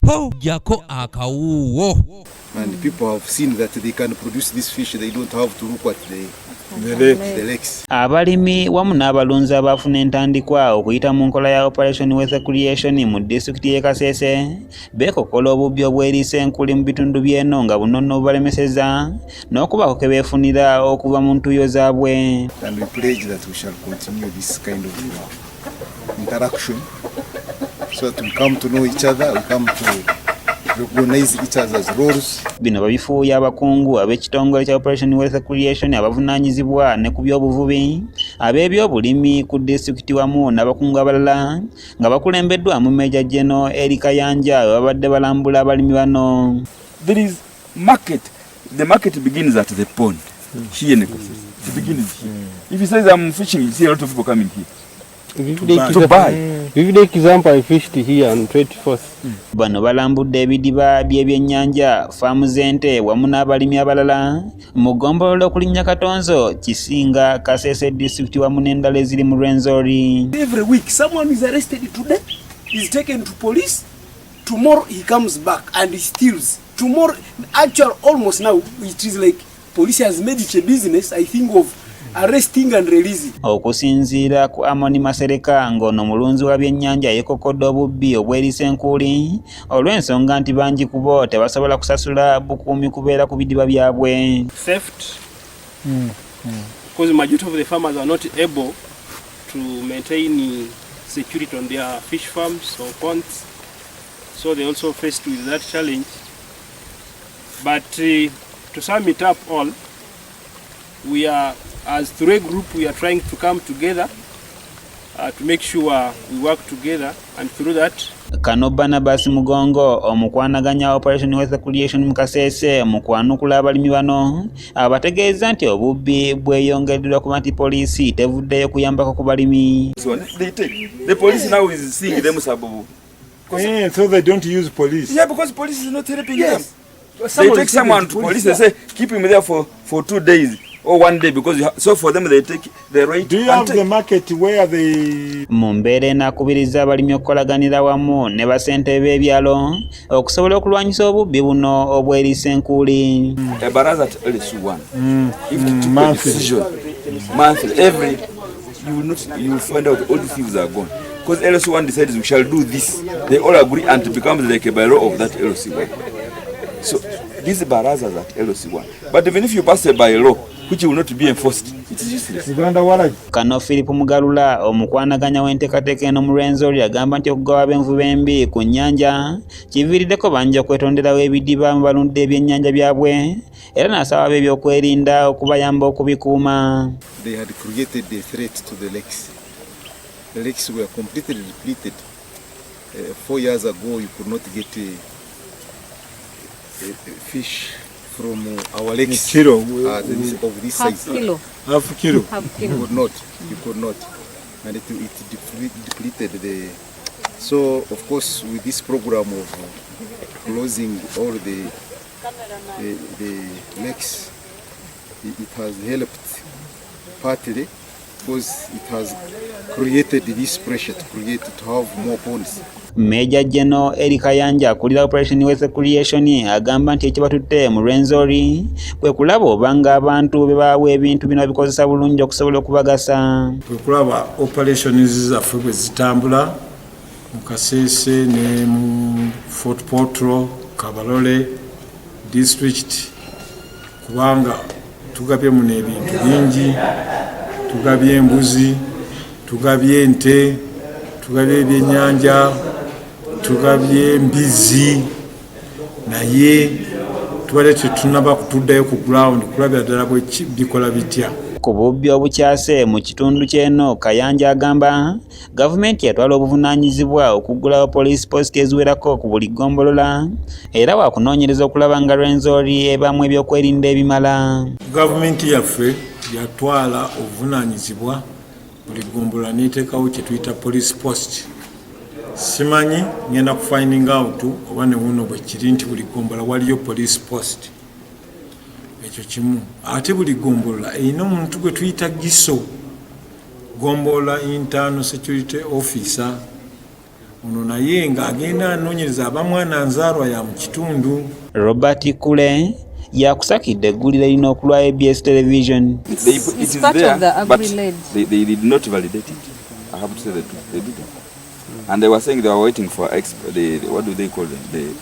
po jako akawuwo. And people have seen that they can produce this fish, they don't have to look at the lakes. Abalimi wamu n'abalunzi abafuna entandikwa okuyita mu nkola ya Operation Wealth Creation mu disitulikiti y'e Kasese beekokola obubbi obweriisa enkuli mu bitundu by'eno nga bunono bubalemeseza n'okubako ke beefunira okuva mu ntuuyo zaabwe. And we pledge that we shall continue this kind of interaction so that we come to know each other, we come to recognize each other's roles. Bino babifuuya abakungu ab'ekitongole kya Operation Wealth Creation abavunaanyizibwa ne ku by'obuvubi ab'ebyobulimi ku disitulikiti wamu n'abakungu abalala nga bakulembeddwamu Major General Eric Kayanja babadde balambula abalimi bano. There is market. The market begins at the pond. Here in the coast. It begins here. If you say I'm fishing, you see a lot of people coming here. To buy. Vivid example, I fished here on 24th. Bano balambudde ebidiba by'ebyennyanja faamu z'ente wamu n'abalimi abalala mu ggombolola okulinnya Katonzo Kisinga Kasese district wamu n'endala eziri mu Rwenzori. Every week someone is arrested today, is taken to police, tomorrow he comes back and he steals. Tomorrow, actually almost now it is like police has made it a business, I think, of arresting and releasing. Okusinziira ku Amoni Masereka ng'ono mulunzi wa byennyanja yeekokodde obubbi obweriisa enkuli olw'ensonga nti bangi ku bo tebasobola kusasula bukuumi kubeera ku bidiba byabwe. Theft, because the majority of the farmers are not able to maintain security on their fish farms or ponds, so they also faced with that challenge. But to sum it up all, we are, as Ture Group, we are trying to come together to make sure we work together, and through that. Kano Barnabas Mugongo omukwanaganya Operation Wealth Creation mu Kasese mu kwanukula abalimi bano abategeeza nti obubbi bweyongeddwa ku nti poliisi tevuddeyo kuyambako ku balimi. So the police now is seeing them sababu. So they don't use police. Yeah, because police is not helping them. They take someone to police, they say keep him there for 2 days. Or 1 day, because so for them they take the right. Do you have the market where they Mumbere nakubiriza abalimi okukolaganira wamu ne basente b'ebyalo okusobola okulwanyisa obubbi buno obweriisa enkuli. Baraza at LSU1. If the decision monthly, every you will find out all the things are gone. Because LSU1 decides we shall do this. They all agree and it becomes like a bylaw of that LSU1. So these barazas at LSU1. But even if you pass a bylaw which will not be enforced, it is useless. Kano Philip Mugalula omukwanaganya w'enteekateeka eno mu Rwenzori agamba nti okugawa b'envuba embi ku nnyanja kiviiriddeko bangi okwetonderawo ebidiba mu balundde ebyennyanja byabwe era n'asaba ab'ebyokwerinda okubayamba okubikuuma. They had created a threat to the lakes. The lakes were completely depleted. 4 years ago you could not get a fish from our lakes kilo of this size. half kilo. You could not, and it depleted the. So of course with this program of closing all the lakes, it has helped partly because it has created this pressure to have more ponds. Major General Eric Kayanja akulira Operation Wealth Creation agamba nti ekibatutte mu Rwenzori kwe kulaba obanga abantu bebawa ebintu bino bikozesa bulungi okusobola okubagasa. Kwe kulaba operations zaffe bwe zitambula mu Kasese ne mu Fort Portal, Kabalole district kubanga tugabye mu ebintu bingi, tugabye embuzi, tugabye ente, tugabye ebyennyanja, tugabye mbizi, naye tubadde tetunaba kutuddayo ku ground kulabira ddala bwe bikola bitya. Ku bubbi obukyase mu kitundu ky'eno Kayanja agamba gavumenti yatwala obuvunaanyizibwa okuggulawo police post eziwerako ku buli ggombolola era waakunoonyereza okulaba nga Rwenzori ebamu ebyokwerinda ebimala. Gavumenti yaffe yatwala obuvunaanyizibwa buli ggombolola n'eteekawo kye tuyita police post. Simanyi ngenda ku finding out oba ne wuno bwe kiri nti buli ggombolola waliyo police post. Ekyo kimu. Ate buli ggombolola erina omuntu gwe tuyita giso, ggombolola internal security officer. ono naye ng'agenda anoonyereza abamwana nzaalwa ya mu kitundu. Robert Kule yakusakidde eggulire lino okulwa ABS television. It is there, but they did not validate it. I have to say that they didn't. And they were saying they were waiting for what do they call them?